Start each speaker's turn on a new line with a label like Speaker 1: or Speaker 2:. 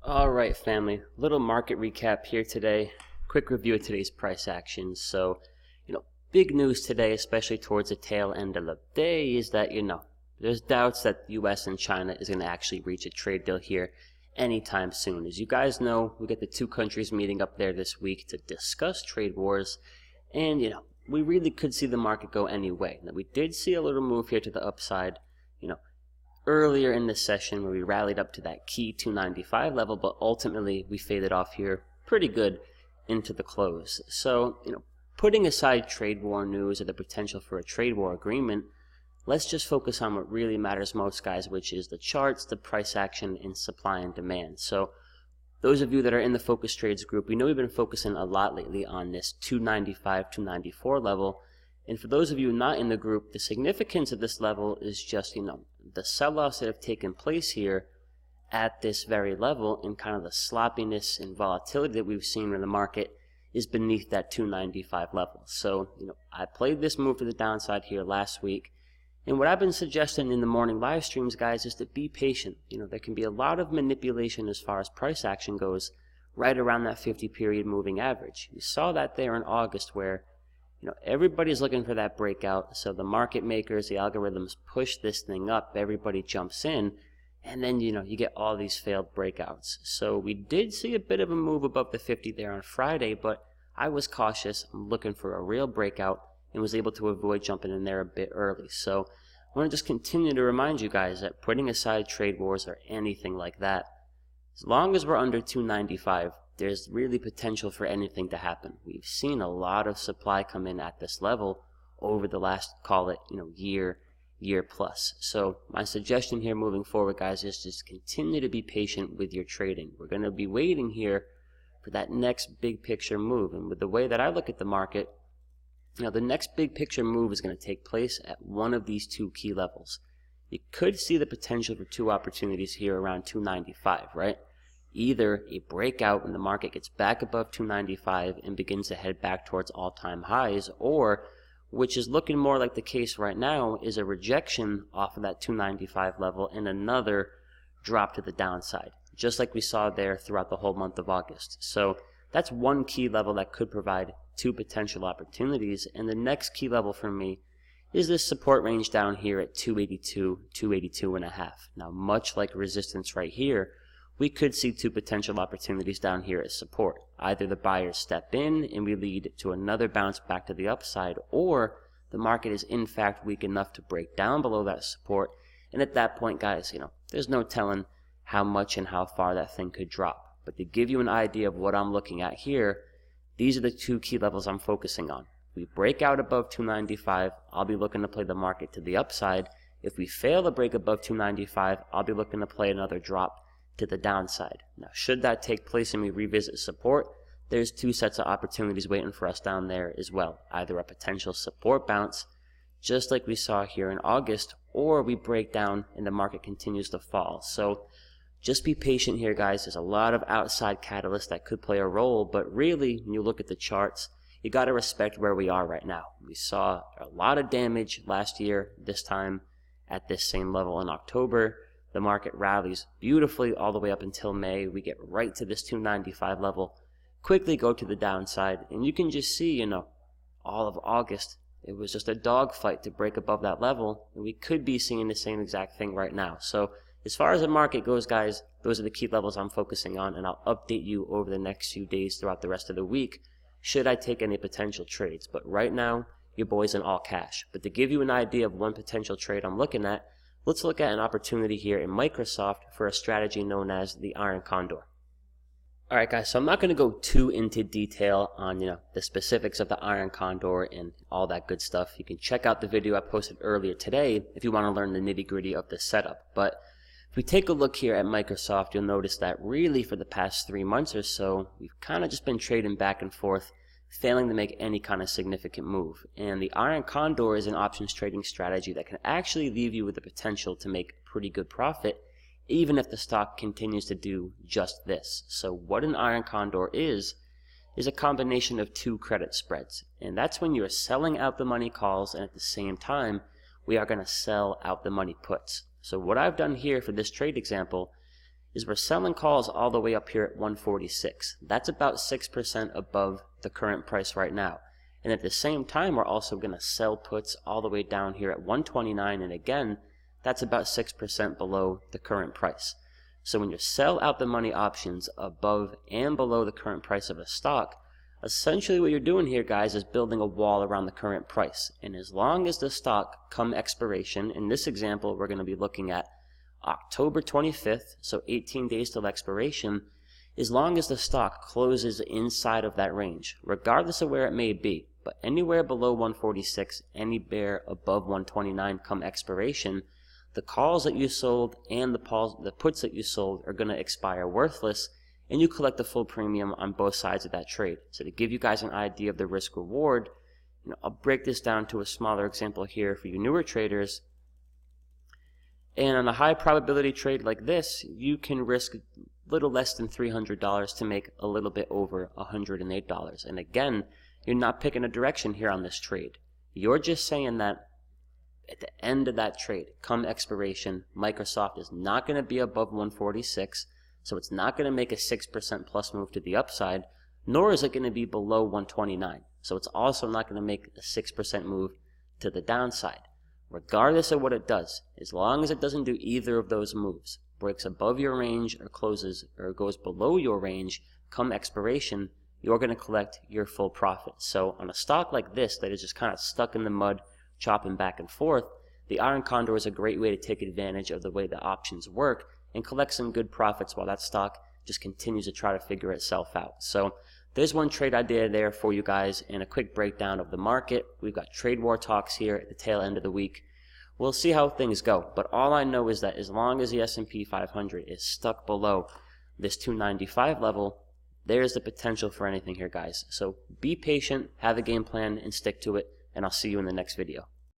Speaker 1: All right, family. Little market recap here today. Quick review of today's price actions. So, big news today, especially towards the tail end of the day, is that, there's doubts that the U.S. and China is going to actually reach a trade deal here anytime soon. As you guys know, we get the two countries meeting up there this week to discuss trade wars. And, we really could see the market go any way. Now, we did see a little move here to the upside, earlier in this session where we rallied up to that key 295 level, but ultimately we faded off here pretty good into the close. So, putting aside trade war news or the potential for a trade war agreement, let's just focus on what really matters most, guys, which is the charts, the price action, and supply and demand. So, those of you that are in the focus trades group, we know we've been focusing a lot lately on this 295, 294 level. And for those of you not in the group, the significance of this level is just, the sell-offs that have taken place here at this very level and kind of the sloppiness and volatility that we've seen in the market is beneath that 295 level. So, I played this move to the downside here last week. And what I've been suggesting in the morning live streams, guys, is to be patient. There can be a lot of manipulation as far as price action goes right around that 50-period moving average. You saw that there in August where everybody's looking for that breakout, so the market makers, the algorithms push this thing up, everybody jumps in, and then, you get all these failed breakouts. So we did see a bit of a move above the 50 there on Friday, but I was cautious. I'm looking for a real breakout and was able to avoid jumping in there a bit early. So I want to just continue to remind you guys that putting aside trade wars or anything like that, as long as we're under 295, there's really potential for anything to happen. We've seen a lot of supply come in at this level over the last, call it, year plus. So my suggestion here moving forward, guys, is just continue to be patient with your trading. We're going to be waiting here for that next big picture move. And with the way that I look at the market, the next big picture move is going to take place at one of these two key levels. You could see the potential for two opportunities here around 295, right? Either a breakout when the market gets back above 295 and begins to head back towards all-time highs, or, which is looking more like the case right now, is a rejection off of that 295 level and another drop to the downside, just like we saw there throughout the whole month of August. So that's one key level that could provide two potential opportunities, and the next key level for me is this support range down here at 282, 282.5. Now, much like resistance right here, we could see two potential opportunities down here as support. Either the buyers step in and we lead to another bounce back to the upside, or the market is in fact weak enough to break down below that support. And at that point, guys, there's no telling how much and how far that thing could drop. But to give you an idea of what I'm looking at here, these are the two key levels I'm focusing on. If we break out above 295, I'll be looking to play the market to the upside. If we fail to break above 295, I'll be looking to play another drop to the downside. Now, should that take place and we revisit support, there's two sets of opportunities waiting for us down there as well. Either a potential support bounce, just like we saw here in August, or we break down and the market continues to fall. So just be patient here, guys. There's a lot of outside catalysts that could play a role, but really, when you look at the charts, you got to respect where we are right now. We saw a lot of damage last year, this time at this same level in October. The market rallies beautifully all the way up until May. We get right to this 295 level, quickly go to the downside, and you can just see, all of August, it was just a dogfight to break above that level, and we could be seeing the same exact thing right now. So as far as the market goes, guys, those are the key levels I'm focusing on, and I'll update you over the next few days throughout the rest of the week should I take any potential trades. But right now, your boy's in all cash. But to give you an idea of one potential trade I'm looking at, let's look at an opportunity here in Microsoft for a strategy known as the Iron Condor. Alright guys, so I'm not going to go too into detail on the specifics of the Iron Condor and all that good stuff. You can check out the video I posted earlier today if you want to learn the nitty-gritty of the setup. But if we take a look here at Microsoft, you'll notice that really for the past 3 months or so, we've kind of just been trading back and forth, failing to make any kind of significant move. And the Iron Condor is an options trading strategy that can actually leave you with the potential to make pretty good profit even if the stock continues to do just this. So what an Iron Condor is a combination of two credit spreads. And that's when you're selling out the money calls and at the same time we are going to sell out the money puts. So what I've done here for this trade example is we're selling calls all the way up here at 146. That's about 6% above the current price right now. And at the same time, we're also going to sell puts all the way down here at 129, and again, that's about 6% below the current price. So when you sell out the money options above and below the current price of a stock, essentially what you're doing here, guys, is building a wall around the current price. And as long as the stock come expiration, in this example, we're going to be looking at October 25th, so 18 days till expiration, as long as the stock closes inside of that range, regardless of where it may be, but anywhere below 146, anywhere above 129 come expiration, the calls that you sold and the puts that you sold are going to expire worthless, and you collect the full premium on both sides of that trade. So to give you guys an idea of the risk reward, I'll break this down to a smaller example here for you newer traders. And on a high probability trade like this, you can risk a little less than $300 to make a little bit over $108. And again, you're not picking a direction here on this trade. You're just saying that at the end of that trade, come expiration, Microsoft is not going to be above 146, so it's not going to make a 6% plus move to the upside, nor is it going to be below 129. So it's also not going to make a 6% move to the downside. Regardless of what it does, as long as it doesn't do either of those moves, breaks above your range or closes or goes below your range, come expiration, you're going to collect your full profit. So on a stock like this that is just kind of stuck in the mud, chopping back and forth, the Iron Condor is a great way to take advantage of the way the options work and collect some good profits while that stock just continues to try to figure itself out. So there's one trade idea there for you guys and a quick breakdown of the market. We've got trade war talks here at the tail end of the week. We'll see how things go, but all I know is that as long as the S&P 500 is stuck below this 295 level, there's the potential for anything here, guys. So be patient, have a game plan, and stick to it, and I'll see you in the next video.